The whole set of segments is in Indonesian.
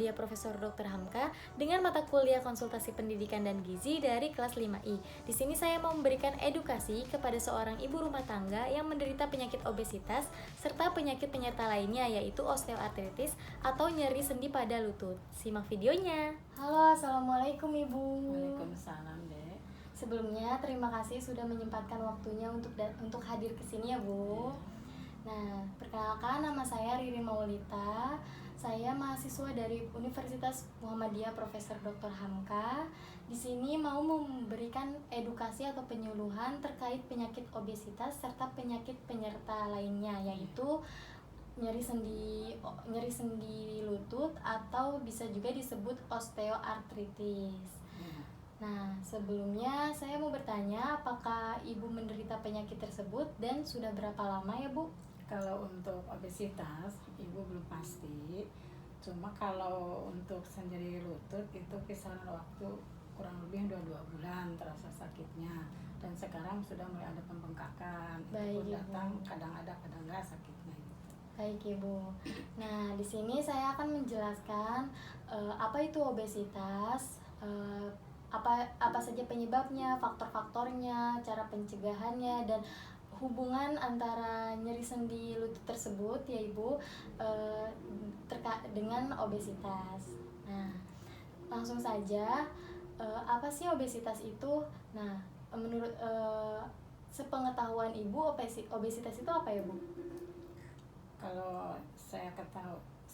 Muhammadiyah Profesor Dr. Hamka dengan mata kuliah Konsultasi Pendidikan dan Gizi dari kelas 5I. Di sini saya mau memberikan edukasi kepada seorang ibu rumah tangga yang menderita penyakit obesitas serta penyakit penyerta lainnya yaitu osteoartritis atau nyeri sendi pada lutut. Simak videonya. Halo, Assalamualaikum Ibu. Waalaikumsalam, Dek. Sebelumnya terima kasih sudah menyempatkan waktunya untuk hadir ke sini ya, Bu. Nah, perkenalkan nama saya Riri Maulita. Saya mahasiswa dari Universitas Muhammadiyah Profesor Dr. Hamka. Di sini mau memberikan edukasi atau penyuluhan terkait penyakit obesitas serta penyakit penyerta lainnya yaitu nyeri sendi lutut atau bisa juga disebut osteoartritis. Nah, sebelumnya saya mau bertanya apakah Ibu menderita penyakit tersebut dan sudah berapa lama ya, Bu? Kalau untuk obesitas, Ibu belum pasti. Cuma kalau untuk sendi lutut itu kisaran waktu kurang lebih 2 bulan terasa sakitnya. Dan sekarang sudah mulai ada pembengkakan. Baik, Itu Ibu. datang kadang ada, kadang enggak sakitnya gitu. Baik, Ibu. Nah, di sini saya akan menjelaskan apa itu obesitas, apa saja penyebabnya, faktor-faktornya, cara pencegahannya, dan hubungan antara nyeri sendi lutut tersebut ya Ibu dengan obesitas. Nah, langsung saja apa sih obesitas itu? Nah, menurut sepengetahuan Ibu obesitas itu apa ya Bu? Kalau saya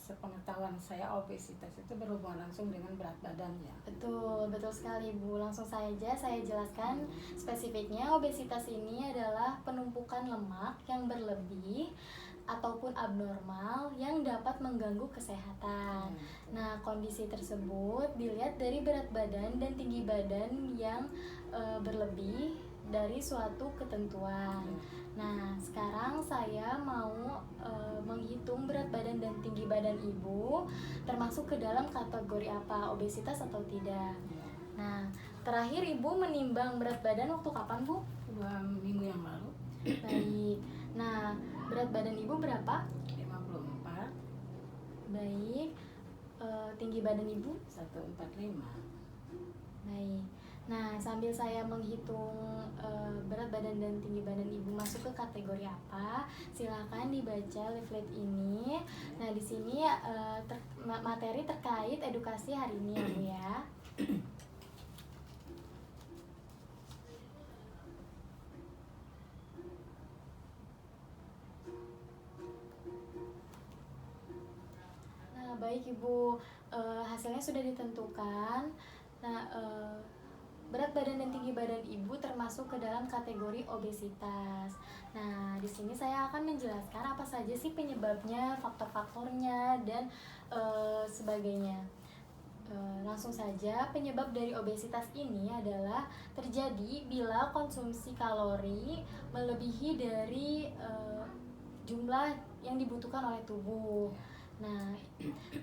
sepengetahuan saya obesitas itu berhubungan langsung dengan berat badan ya. Betul sekali Bu. Langsung saja saya jelaskan spesifiknya. Obesitas ini adalah penumpukan lemak yang berlebih ataupun abnormal yang dapat mengganggu kesehatan. Nah, kondisi tersebut dilihat dari berat badan dan tinggi badan yang berlebih dari suatu ketentuan. Nah, sekarang saya mau menghitung berat badan dan tinggi badan Ibu termasuk ke dalam kategori apa, obesitas atau tidak. Nah, terakhir Ibu menimbang berat badan waktu kapan, Bu? 2 minggu yang lalu. Baik. Nah, berat badan Ibu berapa? 54. Baik. Tinggi badan Ibu? 145. Baik. Nah, sambil saya menghitung berat badan dan tinggi badan Ibu masuk ke kategori apa, silakan dibaca leaflet ini. Nah, di sini materi terkait edukasi hari ini ya Bu ya. Nah, baik Ibu, hasilnya sudah ditentukan. Nah, berat badan dan tinggi badan Ibu termasuk ke dalam kategori obesitas. Nah, di sini saya akan menjelaskan apa saja sih penyebabnya, faktor-faktornya, dan sebagainya. Langsung saja, penyebab dari obesitas ini adalah terjadi bila konsumsi kalori melebihi dari jumlah yang dibutuhkan oleh tubuh. Nah,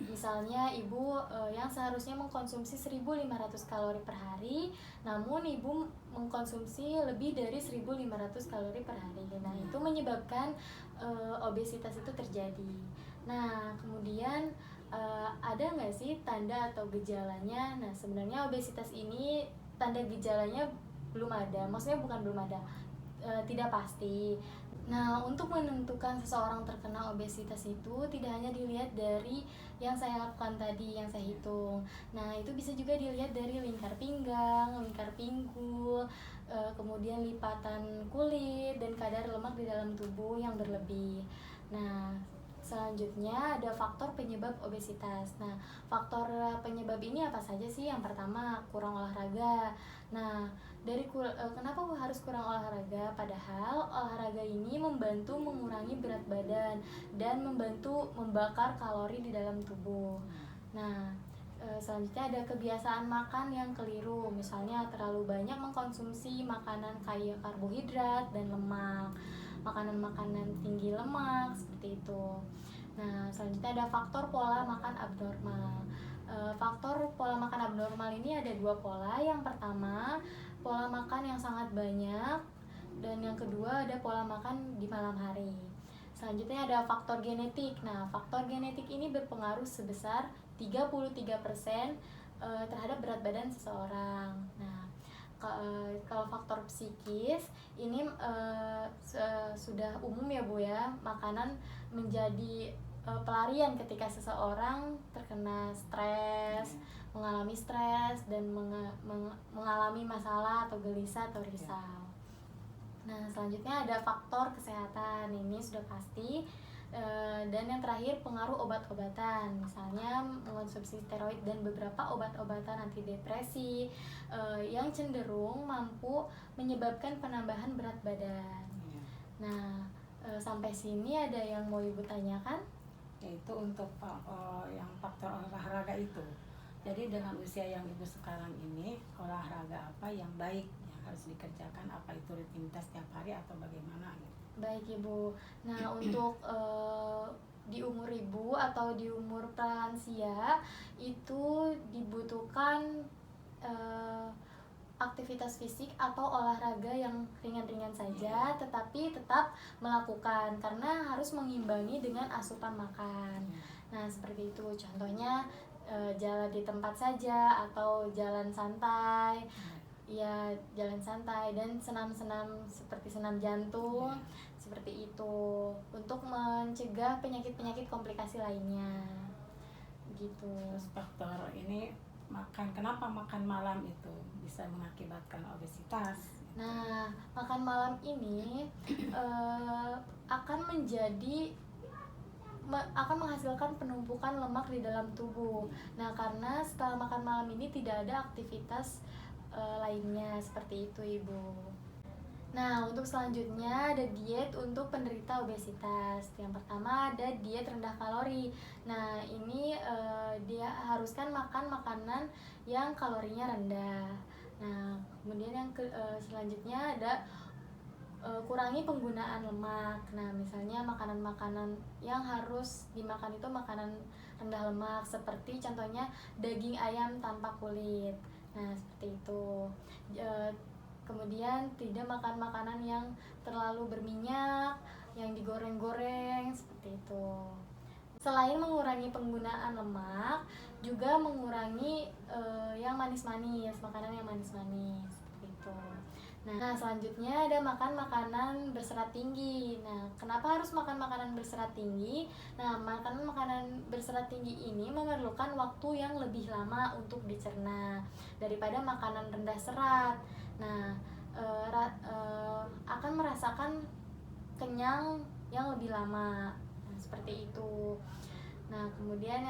misalnya Ibu yang seharusnya mengkonsumsi 1.500 kalori per hari, namun Ibu mengkonsumsi lebih dari 1.500 kalori per hari. Nah, itu menyebabkan obesitas itu terjadi. Nah, kemudian ada nggak sih tanda atau gejalanya? Nah, sebenarnya obesitas ini tanda gejalanya belum ada. Maksudnya bukan belum ada, tidak pasti. Nah, untuk menentukan seseorang terkena obesitas itu tidak hanya dilihat dari yang saya lakukan tadi, yang saya hitung. Nah, itu bisa juga dilihat dari lingkar pinggang, lingkar pinggul, kemudian lipatan kulit, dan kadar lemak di dalam tubuh yang berlebih. Nah, selanjutnya ada faktor penyebab obesitas. Nah, faktor penyebab ini apa saja sih? Yang pertama, kurang olahraga. Nah, kenapa harus kurang olahraga? Padahal olahraga ini membantu mengurangi berat badan dan membantu membakar kalori di dalam tubuh. Nah, selanjutnya ada kebiasaan makan yang keliru. Misalnya terlalu banyak mengkonsumsi makanan kaya karbohidrat dan lemak, makanan-makanan tinggi lemak seperti itu. Nah, selanjutnya ada faktor pola makan abnormal. Faktor pola makan abnormal ini ada 2 pola. Yang pertama, pola makan yang sangat banyak, dan yang kedua ada pola makan di malam hari. Selanjutnya ada faktor genetik. Nah, faktor genetik ini berpengaruh sebesar 33% terhadap berat badan seseorang. Nah, kalau faktor psikis ini sudah umum ya Bu ya, makanan menjadi pelarian ketika seseorang terkena stres, mengalami stres dan mengalami masalah atau gelisah atau risau. Nah, selanjutnya ada faktor kesehatan, ini sudah pasti. Dan yang terakhir pengaruh obat-obatan, misalnya mengonsumsi steroid dan beberapa obat-obatan antidepresi yang cenderung mampu menyebabkan penambahan berat badan. Nah, sampai sini ada yang mau Ibu tanyakan? Yaitu untuk yang faktor olahraga itu. Jadi dengan usia yang Ibu sekarang ini, olahraga apa yang baik yang harus dikerjakan, apa itu rutinitas tiap hari atau bagaimana gitu? Baik Ibu. Nah, untuk di umur Ibu atau di umur pralansia itu dibutuhkan aktivitas fisik atau olahraga yang ringan-ringan saja, tetapi tetap melakukan karena harus mengimbangi dengan asupan makan. Nah, seperti itu. Contohnya jalan di tempat saja atau jalan santai. Ya, jalan santai dan senam-senam seperti senam jantung, seperti itu untuk mencegah penyakit-penyakit komplikasi lainnya. Gitu. Terus faktor ini kenapa makan malam itu bisa mengakibatkan obesitas? Nah, makan malam ini akan menghasilkan penumpukan lemak di dalam tubuh. Nah, karena setelah makan malam ini tidak ada aktivitas lainnya, seperti itu Ibu. Nah, untuk selanjutnya ada diet untuk penderita obesitas. Yang pertama ada diet rendah kalori. Nah, ini dia haruskan makan makanan yang kalorinya rendah. Nah, kemudian yang selanjutnya ada kurangi penggunaan lemak. Nah, misalnya makanan-makanan yang harus dimakan itu makanan rendah lemak, seperti contohnya daging ayam tanpa kulit. Nah, seperti itu. Kemudian tidak makan makanan yang terlalu berminyak, yang digoreng-goreng, seperti itu. Selain mengurangi penggunaan lemak, juga mengurangi yang manis-manis, makanan yang manis-manis, seperti itu. Nah, selanjutnya ada makan makanan berserat tinggi. Nah, kenapa harus makan makanan berserat tinggi? Nah, makanan-makanan berserat tinggi ini memerlukan waktu yang lebih lama untuk dicerna daripada makanan rendah serat. Nah, akan merasakan kenyang yang lebih lama. Nah, seperti itu. Nah, kemudian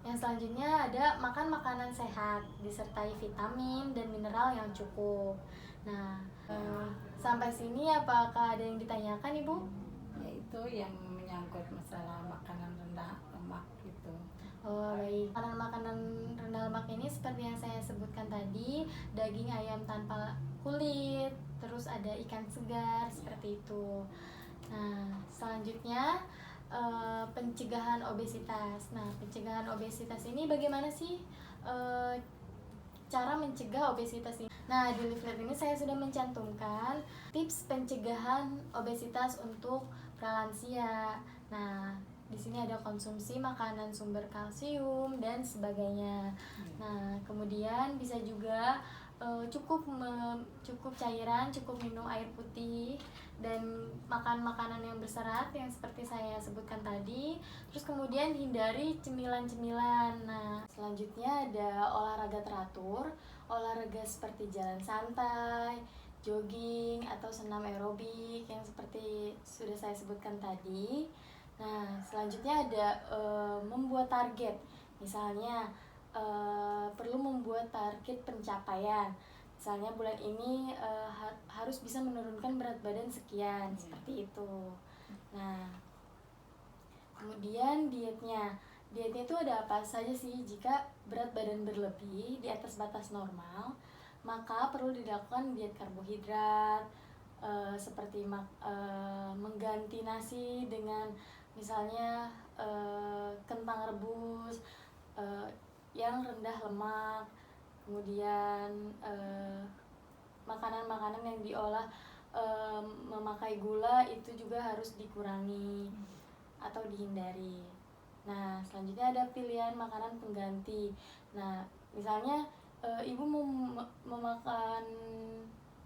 yang selanjutnya ada makan makanan sehat disertai vitamin dan mineral yang cukup. Nah, sampai sini apakah ada yang ditanyakan Ibu? Yaitu yang menyangkut masalah makanan rendah lemak gitu. Oh, baik. Makanan-makanan rendah lemak ini seperti yang saya sebutkan tadi, daging ayam tanpa kulit, terus ada ikan segar, seperti itu. Nah, selanjutnya pencegahan obesitas. Nah, pencegahan obesitas ini bagaimana sih cara mencegah obesitas ini? Nah, di leaflet ini saya sudah mencantumkan tips pencegahan obesitas untuk pralansia. Nah, di sini ada konsumsi makanan sumber kalsium dan sebagainya. Nah, kemudian bisa juga cukup cairan, cukup minum air putih dan makan makanan yang berserat yang seperti saya sebutkan tadi. Terus kemudian hindari cemilan-cemilan. Nah, selanjutnya ada olahraga teratur, olahraga seperti jalan santai, jogging atau senam aerobik yang seperti sudah saya sebutkan tadi. Nah, selanjutnya ada membuat target. Misalnya perlu membuat target pencapaian. Misalnya bulan ini harus bisa menurunkan berat badan sekian, seperti itu. Nah, kemudian dietnya itu ada apa saja sih? Jika berat badan berlebih di atas batas normal, maka perlu dilakukan diet karbohidrat, seperti mengganti nasi dengan misalnya kentang rebus yang rendah lemak. Kemudian makanan-makanan yang diolah memakai gula itu juga harus dikurangi. atau dihindari. Nah, selanjutnya ada pilihan makanan pengganti. Nah, misalnya ibu mau memakan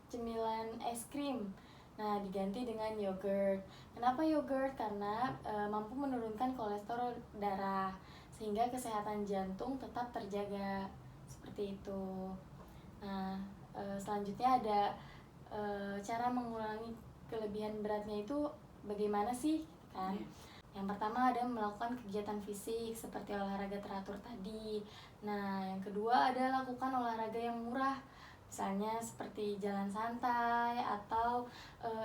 cemilan es krim. Nah, diganti dengan yogurt. Kenapa yogurt? Karena mampu menurunkan kolesterol darah sehingga kesehatan jantung tetap terjaga. Seperti itu. Nah, selanjutnya ada cara mengurangi kelebihan beratnya itu bagaimana sih, kan? Yang pertama ada melakukan kegiatan fisik seperti olahraga teratur tadi. Nah, yang kedua ada lakukan olahraga yang murah, misalnya seperti jalan santai atau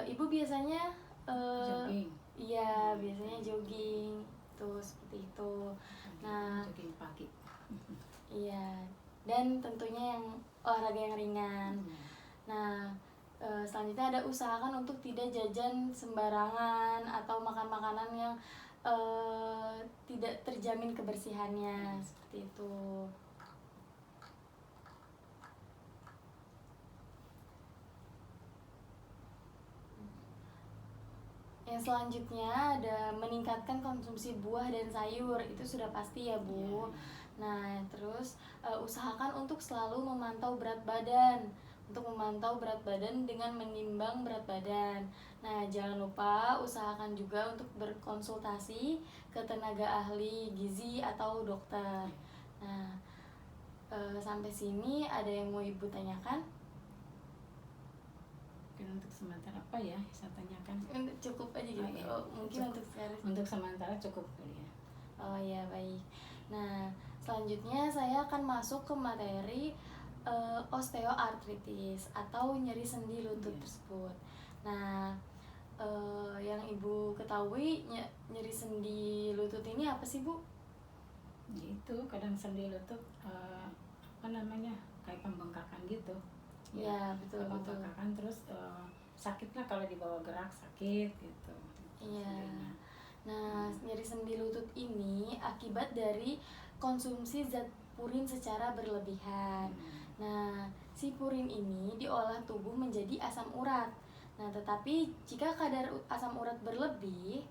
ibu biasanya Jogging. iya, biasanya jogging tuh, seperti itu. Nah, Jogging pagi. iya, dan tentunya yang olahraga yang ringan. Nah, selanjutnya ada usahakan untuk tidak jajan sembarangan atau makan makanan yang tidak terjamin kebersihannya, seperti itu. Yang selanjutnya ada meningkatkan konsumsi buah dan sayur, itu sudah pasti ya Bu. Nah, terus usahakan untuk selalu memantau berat badan. Untuk memantau berat badan dengan menimbang berat badan. Nah, jangan lupa usahakan juga untuk berkonsultasi ke tenaga ahli gizi atau dokter. Nah, sampai sini ada yang mau Ibu tanyakan? Untuk sementara apa ya saya tanyakan? Cukup aja gitu. Iya. Mungkin Cukup. untuk sekarang. Untuk sementara cukup dulu ya. Oh ya, baik. Nah, selanjutnya saya akan masuk ke materi osteoartritis atau nyeri sendi lutut tersebut. Nah, yang Ibu ketahui nyeri sendi lutut ini apa sih, Bu? Itu kadang sendi lutut apa namanya, kayak pembengkakan gitu. Ya, betul. Pembengkakan terus sakit lah kalau dibawa gerak sakit gitu. Iya. Nah, nyeri sendi lutut ini akibat dari konsumsi zat purin secara berlebihan. Nah, si purin ini diolah tubuh menjadi asam urat. Nah, tetapi jika kadar asam urat berlebih,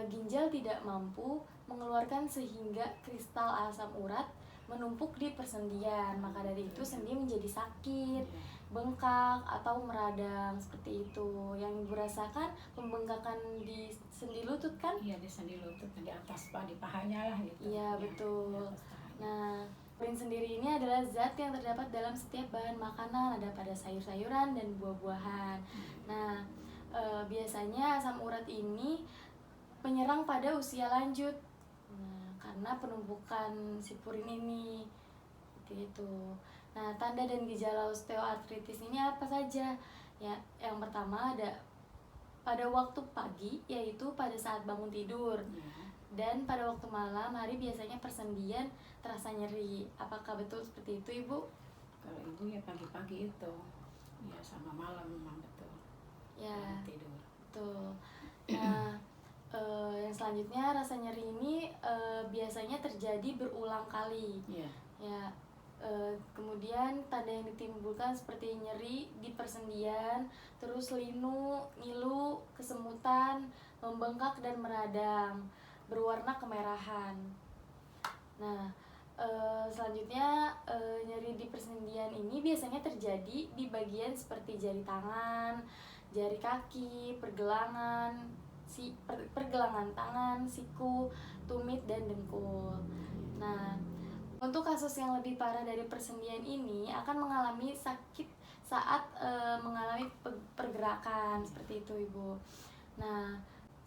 ginjal tidak mampu mengeluarkan sehingga kristal asam urat menumpuk di persendian. Maka dari itu sendi menjadi sakit, bengkak atau meradang, seperti itu. Yang Ibu rasakan pembengkakan di sendi lutut kan? Iya, di sendi lutut, di atas di pahanya lah gitu. Iya, betul. Nah, purin sendiri ini adalah zat yang terdapat dalam setiap bahan makanan, ada pada sayur-sayuran dan buah-buahan. Nah, biasanya asam urat ini menyerang pada usia lanjut. Nah, karena penumpukan si purin ini, seperti itu. Nah, tanda dan gejala osteoartritis ini apa saja? Ya, yang pertama ada pada waktu pagi, yaitu pada saat bangun tidur. Dan pada waktu malam hari biasanya persendian terasa nyeri. Apakah betul seperti itu, Ibu? Kalau Ibu ya pagi-pagi itu, ya sama malam memang betul. Ya, tidur. Betul. Nah, yang selanjutnya rasa nyeri ini biasanya terjadi berulang kali. Ya, kemudian tanda yang ditimbulkan seperti nyeri di persendian, terus linu, ngilu, kesemutan, membengkak dan meradang, berwarna kemerahan. Nah, selanjutnya nyeri di persendian ini biasanya terjadi di bagian seperti jari tangan, jari kaki, pergelangan tangan, siku, tumit dan dengkul. Nah, untuk kasus yang lebih parah dari persendian ini akan mengalami sakit saat mengalami pergerakan, seperti itu, Ibu. Nah,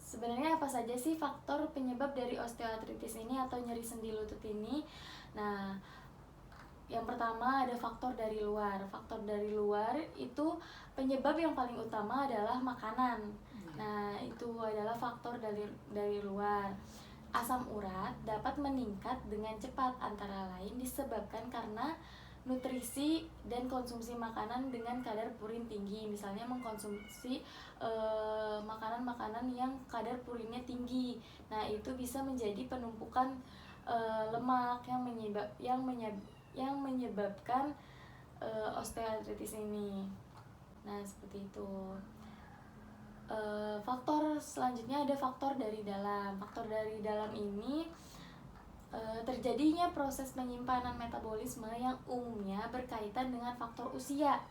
sebenarnya apa saja sih faktor penyebab dari osteoartritis ini atau nyeri sendi lutut ini? Nah, yang pertama ada faktor dari luar. Faktor dari luar itu penyebab yang paling utama adalah makanan. Nah, itu adalah faktor dari luar. Asam urat dapat meningkat dengan cepat, antara lain disebabkan karena nutrisi dan konsumsi makanan dengan kadar purin tinggi. Misalnya mengkonsumsi makanan-makanan yang kadar purinnya tinggi. Nah, itu bisa menjadi penumpukan lemak yang menyebabkan osteoartritis ini. Nah, seperti itu. Faktor selanjutnya ada faktor dari dalam. Faktor dari dalam ini terjadinya proses penyimpanan metabolisme yang umumnya berkaitan dengan faktor usia.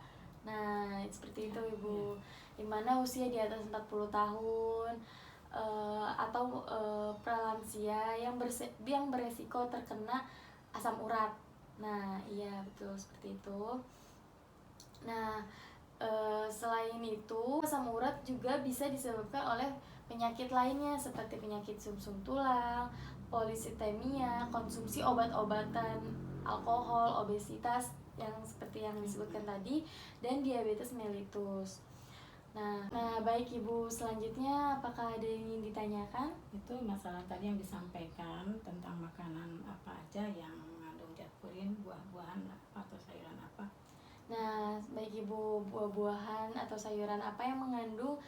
Nah, seperti itu Ibu. Dimana usia di atas 40 tahun atau pralansia yang beresiko terkena asam urat. Nah, iya betul seperti itu. Nah, selain itu, asam urat juga bisa disebabkan oleh penyakit lainnya seperti penyakit sumsum tulang, polisitemia, konsumsi obat-obatan, alkohol, obesitas yang seperti yang disebutkan tadi, dan diabetes mellitus. Nah, baik Ibu, selanjutnya apakah ada yang ingin ditanyakan? Itu masalah tadi yang disampaikan tentang makanan apa aja yang mengandung zat purin, buah-buahan atau sayuran apa. Nah, baik Ibu, buah-buahan atau sayuran apa yang mengandung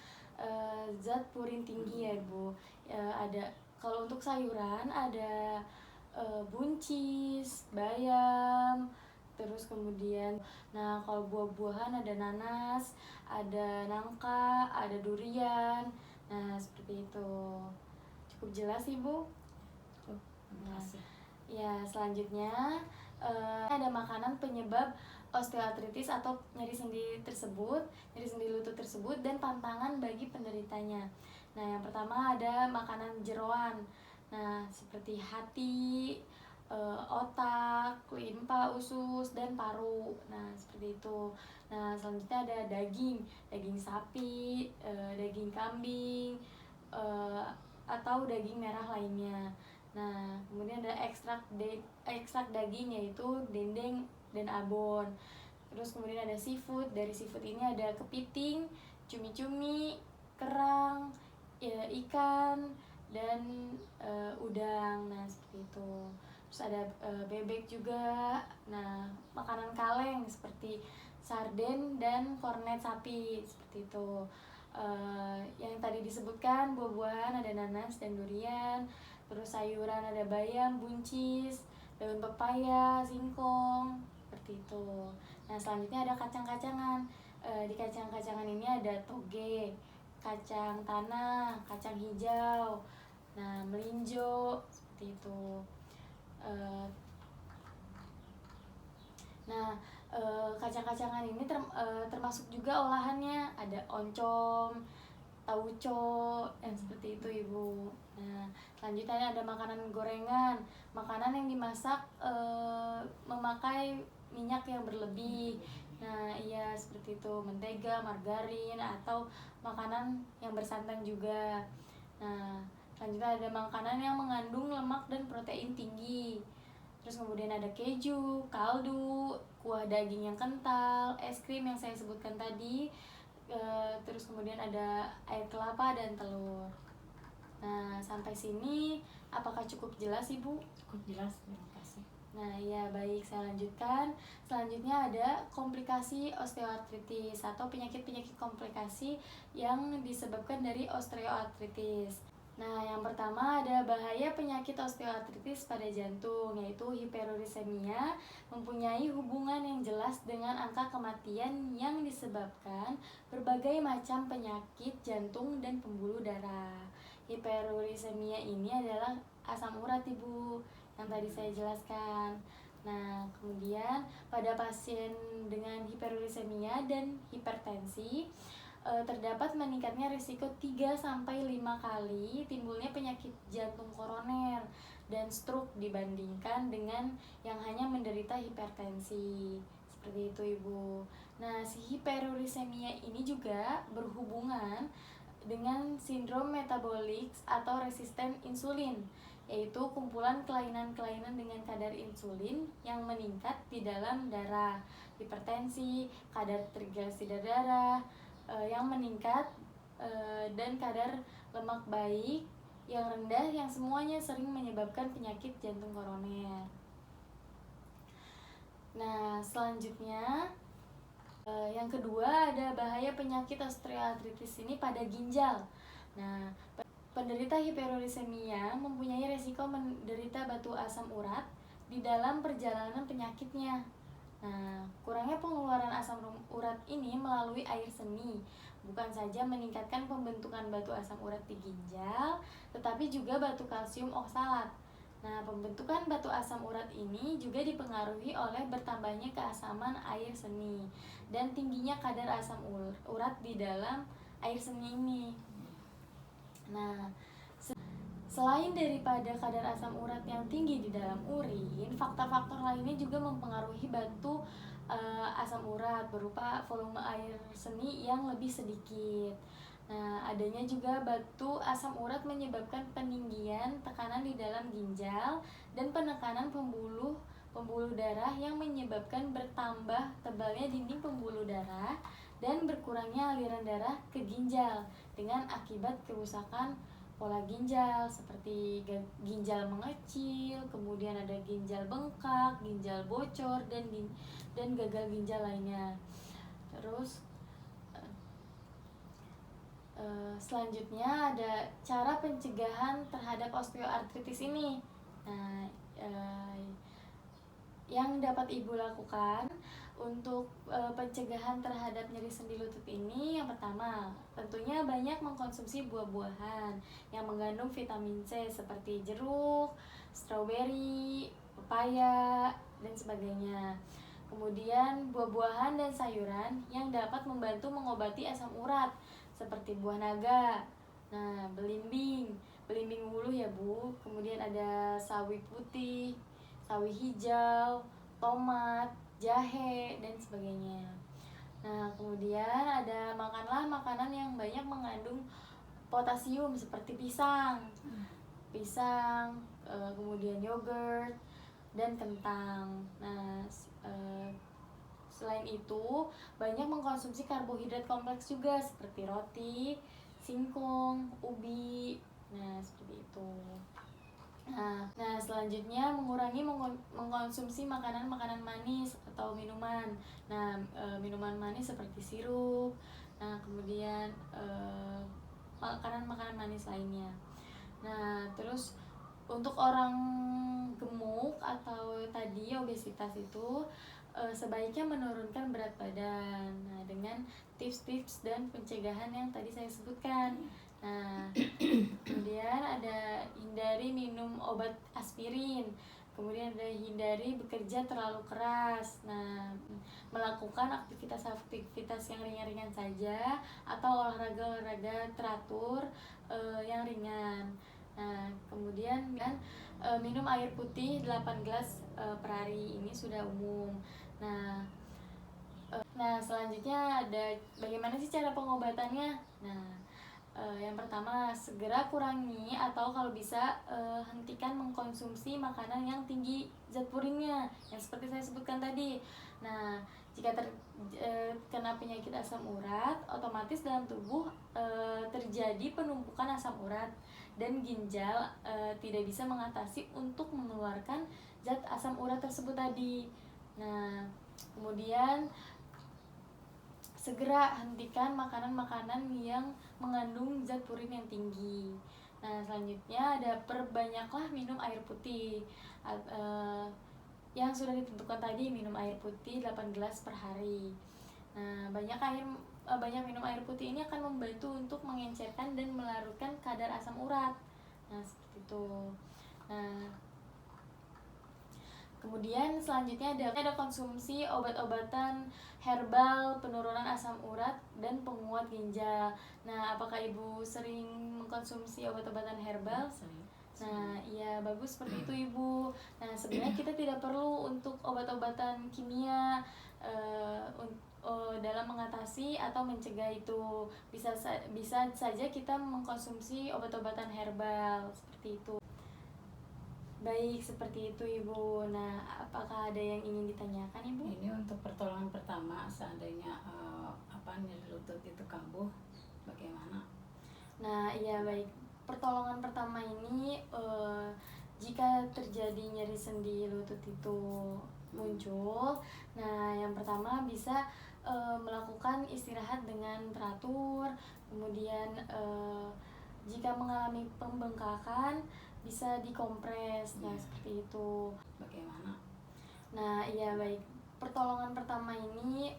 zat purin tinggi ya Ibu? Ada, kalau untuk sayuran ada buncis, bayam, terus kemudian, nah kalau buah-buahan ada nanas, ada nangka, ada durian. Nah, seperti itu. Cukup jelas Ibu? Terima kasih. Ya, selanjutnya ada makanan penyebab osteoartritis atau nyeri sendi lutut tersebut dan pantangan bagi penderitanya. Nah, yang pertama ada makanan jeroan. Nah, seperti hati, otak, limpa, usus, dan paru. Nah, seperti itu. Nah, selanjutnya ada daging sapi, daging kambing, atau daging merah lainnya. Nah, kemudian ada ekstrak daging yaitu dendeng dan abon. Terus kemudian ada seafood. Dari seafood ini ada kepiting, cumi-cumi, kerang, ikan, dan udang. Nah, seperti itu. Terus ada bebek juga. Nah, makanan kaleng seperti sarden dan kornet sapi, seperti itu. Yang tadi disebutkan buah-buahan ada nanas dan durian. Terus sayuran ada bayam, buncis, daun pepaya, singkong, seperti itu. Nah, selanjutnya ada kacang-kacangan. Di kacang-kacangan ini ada toge, kacang tanah, kacang hijau, nah melinjo, seperti itu. Nah, kacang-kacangan ini termasuk juga olahannya, ada oncom, tauco, yang seperti itu Ibu. Nah, selanjutnya ada makanan gorengan, makanan yang dimasak memakai minyak yang berlebih. Nah, iya seperti itu, mentega, margarin, atau makanan yang bersantan juga. Nah, selanjutnya ada makanan yang mengandung lemak dan protein tinggi. Terus kemudian ada keju, kaldu, kuah daging yang kental, es krim yang saya sebutkan tadi. Terus kemudian ada air kelapa dan telur. Nah, sampai sini apakah cukup jelas Ibu? Cukup jelas, terima kasih. Nah, ya baik, saya lanjutkan. Selanjutnya ada komplikasi osteoartritis atau penyakit-penyakit komplikasi yang disebabkan dari osteoartritis. Nah, yang pertama ada bahaya penyakit osteoartritis pada jantung, yaitu hiperurisemia, mempunyai hubungan yang jelas dengan angka kematian yang disebabkan berbagai macam penyakit jantung dan pembuluh darah. Hiperurisemia ini adalah asam urat Ibu, yang tadi saya jelaskan. Nah, kemudian pada pasien dengan hiperurisemia dan hipertensi terdapat meningkatnya risiko 3-5 kali timbulnya penyakit jantung koroner dan stroke dibandingkan dengan yang hanya menderita hipertensi. Seperti itu Ibu. Nah, si hiperurisemia ini juga berhubungan dengan sindrom metabolik atau resisten insulin, yaitu kumpulan kelainan-kelainan dengan kadar insulin yang meningkat di dalam darah, hipertensi, kadar trigliserida darah yang meningkat, dan kadar lemak baik yang rendah, yang semuanya sering menyebabkan penyakit jantung koroner. Nah, selanjutnya yang kedua ada bahaya penyakit osteoartritis ini pada ginjal. Nah, penderita hiperurisemia mempunyai resiko menderita batu asam urat di dalam perjalanan penyakitnya. Nah, kurangnya pengeluaran asam urat ini melalui air seni bukan saja meningkatkan pembentukan batu asam urat di ginjal, tetapi juga batu kalsium oksalat. Nah, pembentukan batu asam urat ini juga dipengaruhi oleh bertambahnya keasaman air seni dan tingginya kadar asam urat di dalam air seni ini. Nah, selain daripada kadar asam urat yang tinggi di dalam urin, faktor-faktor lainnya juga mempengaruhi batu asam urat berupa volume air seni yang lebih sedikit. Nah, adanya juga batu asam urat menyebabkan peninggian tekanan di dalam ginjal dan penekanan pembuluh darah yang menyebabkan bertambah tebalnya dinding pembuluh darah dan berkurangnya aliran darah ke ginjal dengan akibat kerusakan pola ginjal seperti ginjal mengecil, kemudian ada ginjal bengkak, ginjal bocor, dan gagal ginjal lainnya. Terus selanjutnya ada cara pencegahan terhadap osteoartritis ini. Nah, yang dapat ibu lakukan untuk pencegahan terhadap nyeri sendi lutut ini, yang pertama tentunya banyak mengkonsumsi buah-buahan yang mengandung vitamin C seperti jeruk, stroberi, pepaya, dan sebagainya. Kemudian buah-buahan dan sayuran yang dapat membantu mengobati asam urat seperti buah naga, nah belimbing wuluh ya Bu. Kemudian ada sawi putih, sawi hijau, tomat, jahe, dan sebagainya. Nah, kemudian ada makanlah makanan yang banyak mengandung potasium seperti pisang, kemudian yogurt dan kentang. Nah, selain itu banyak mengkonsumsi karbohidrat kompleks juga seperti roti, singkong, ubi. Nah, seperti itu. Nah, selanjutnya mengurangi mengkonsumsi makanan-makanan manis atau minuman. Nah, minuman manis seperti sirup. Nah, kemudian makanan-makanan manis lainnya. Nah, terus untuk orang gemuk atau tadi obesitas itu sebaiknya menurunkan berat badan. Nah, dengan tips-tips dan pencegahan yang tadi saya sebutkan. Nah, kemudian ada hindari minum obat aspirin. Kemudian ada hindari bekerja terlalu keras. Nah, melakukan aktivitas yang ringan-ringan saja atau olahraga teratur yang ringan. Nah, kemudian minum air putih 8 gelas per hari, ini sudah umum. Nah, selanjutnya ada bagaimana sih cara pengobatannya? Nah, yang pertama segera kurangi atau kalau bisa hentikan mengkonsumsi makanan yang tinggi zat purinnya yang seperti saya sebutkan tadi. Nah, jika terkena penyakit asam urat, otomatis dalam tubuh terjadi penumpukan asam urat dan ginjal tidak bisa mengatasi untuk mengeluarkan zat asam urat tersebut tadi. Nah, kemudian segera hentikan makanan-makanan yang mengandung zat purin yang tinggi. Nah, selanjutnya ada perbanyaklah minum air putih. Yang sudah ditentukan tadi, minum air putih 8 gelas per hari. Nah, banyak minum air putih ini akan membantu untuk mengencerkan dan melarutkan kadar asam urat. Nah, seperti itu. Nah, kemudian selanjutnya ada konsumsi obat-obatan herbal penurunan asam urat dan penguat ginjal. Nah, apakah Ibu sering mengkonsumsi obat-obatan herbal? Nah, iya bagus seperti itu Ibu. Nah, sebenarnya kita tidak perlu untuk obat-obatan kimia dalam mengatasi atau mencegah itu. Bisa saja kita mengkonsumsi obat-obatan herbal seperti itu. Baik, seperti itu Ibu. Nah, apakah ada yang ingin ditanyakan Ibu? Ini untuk pertolongan pertama seandainya nyeri lutut itu kambuh, bagaimana? Nah, iya baik. Pertolongan pertama ini jika terjadi nyeri sendi lutut itu muncul, nah yang pertama bisa melakukan istirahat dengan teratur. Kemudian jika mengalami pembengkakan bisa dikompres. Nah, seperti itu. Bagaimana? Nah, iya baik. pertolongan pertama ini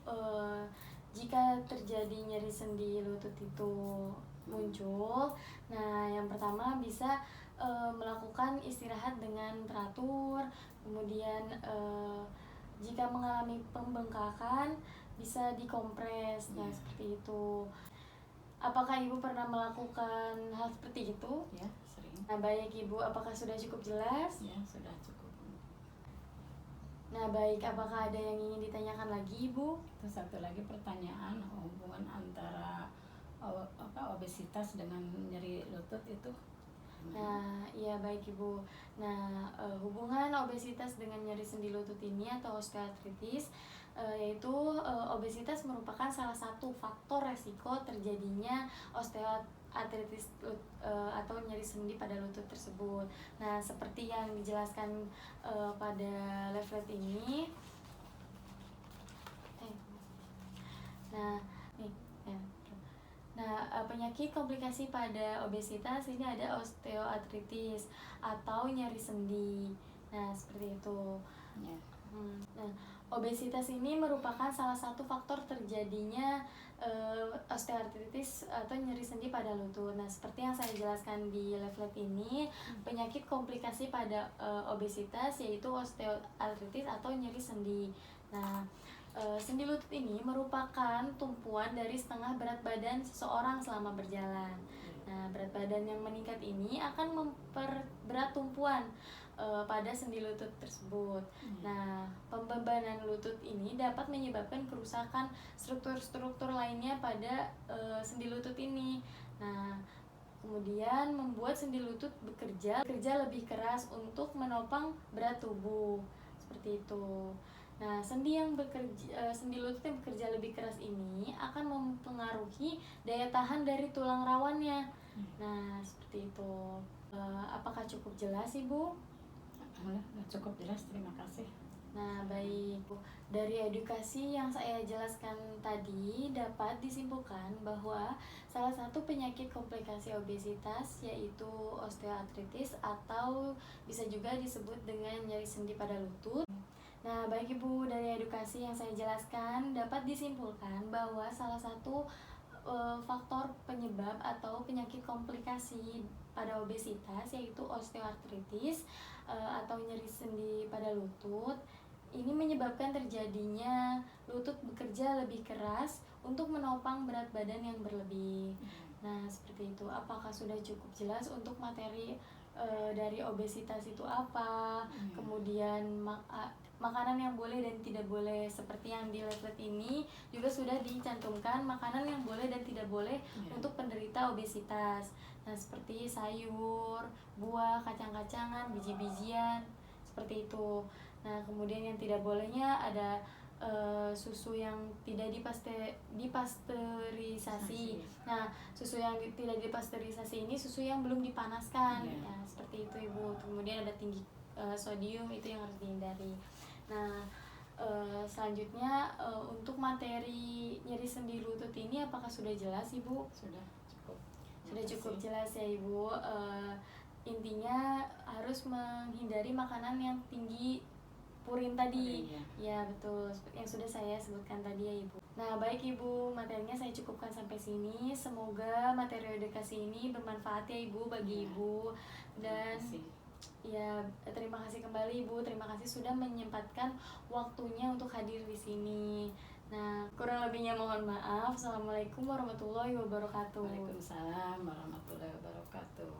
jika terjadi nyeri sendi lutut itu muncul, nah yang pertama bisa melakukan istirahat dengan teratur, kemudian jika mengalami pembengkakan bisa dikompres, nah seperti itu. Apakah Ibu pernah melakukan hal seperti itu? Ya, sering. Nah baik Ibu, apakah sudah cukup jelas? Ya, sudah cukup. Nah baik, apakah ada yang ingin ditanyakan lagi Ibu? Terus satu lagi pertanyaan, hubungan antara obesitas dengan nyeri lutut itu? Nah, iya baik Ibu. Nah, hubungan obesitas dengan nyeri sendi lutut ini atau osteoartritis, yaitu obesitas merupakan salah satu faktor resiko terjadinya osteoartritis atau nyeri sendi pada lutut tersebut. Nah, seperti yang dijelaskan pada leaflet ini. Nah, nih, ya. Nah, penyakit komplikasi pada obesitas ini ada osteoartritis atau nyeri sendi. Nah, seperti itu. Ya. Nah, obesitas ini merupakan salah satu faktor terjadinya osteoartritis atau nyeri sendi pada lutut. Nah, seperti yang saya jelaskan di leaflet ini, penyakit komplikasi pada obesitas yaitu osteoartritis atau nyeri sendi. Nah, sendi lutut ini merupakan tumpuan dari setengah berat badan seseorang selama berjalan. Nah, berat badan yang meningkat ini akan memperberat tumpuan pada sendi lutut tersebut. Nah, pembebanan lutut ini dapat menyebabkan kerusakan struktur-struktur lainnya pada sendi lutut ini. Nah, kemudian membuat sendi lutut bekerja lebih keras untuk menopang berat tubuh. Seperti itu. Nah, sendi lutut yang bekerja lebih keras ini akan mempengaruhi daya tahan dari tulang rawannya. Nah, seperti itu. Apakah cukup jelas, Ibu? Cukup jelas, terima kasih. Nah, baik. Dari edukasi yang saya jelaskan tadi dapat disimpulkan bahwa salah satu penyakit komplikasi obesitas yaitu osteoartritis atau bisa juga disebut dengan nyeri sendi pada lutut. Nah, baik Ibu, dari edukasi yang saya jelaskan dapat disimpulkan bahwa salah satu faktor penyebab atau penyakit komplikasi pada obesitas yaitu osteoartritis atau nyeri sendi pada lutut. Ini menyebabkan terjadinya lutut bekerja lebih keras untuk menopang berat badan yang berlebih. Nah, seperti itu. Apakah sudah cukup jelas untuk materi dari obesitas itu apa? Kemudian makanan yang boleh dan tidak boleh, seperti yang di leaflet ini juga sudah dicantumkan makanan yang boleh dan tidak boleh untuk penderita obesitas. Nah, seperti sayur, buah, kacang-kacangan, biji-bijian, seperti itu. Nah, kemudian yang tidak bolehnya ada susu yang tidak dipasteurisasi. Nah, susu yang tidak dipasteurisasi ini susu yang belum dipanaskan. Ya, seperti itu Ibu. Kemudian ada tinggi sodium, itu yang harus dihindari. Nah, selanjutnya untuk materi nyeri sendi lutut ini apakah sudah jelas Ibu? Sudah cukup. Sudah cukup jelas ya Ibu. Intinya harus menghindari makanan yang tinggi purin tadi. Ya betul, yang sudah saya sebutkan tadi ya Ibu. Nah baik Ibu, materinya saya cukupkan sampai sini. Semoga materi edukasi ini bermanfaat ya Ibu bagi Ibu. Dan ya terima kasih kembali Ibu, terima kasih sudah menyempatkan waktunya untuk hadir di sini. Nah, kurang lebihnya mohon maaf. Assalamualaikum warahmatullahi wabarakatuh. Waalaikumsalam warahmatullahi wabarakatuh.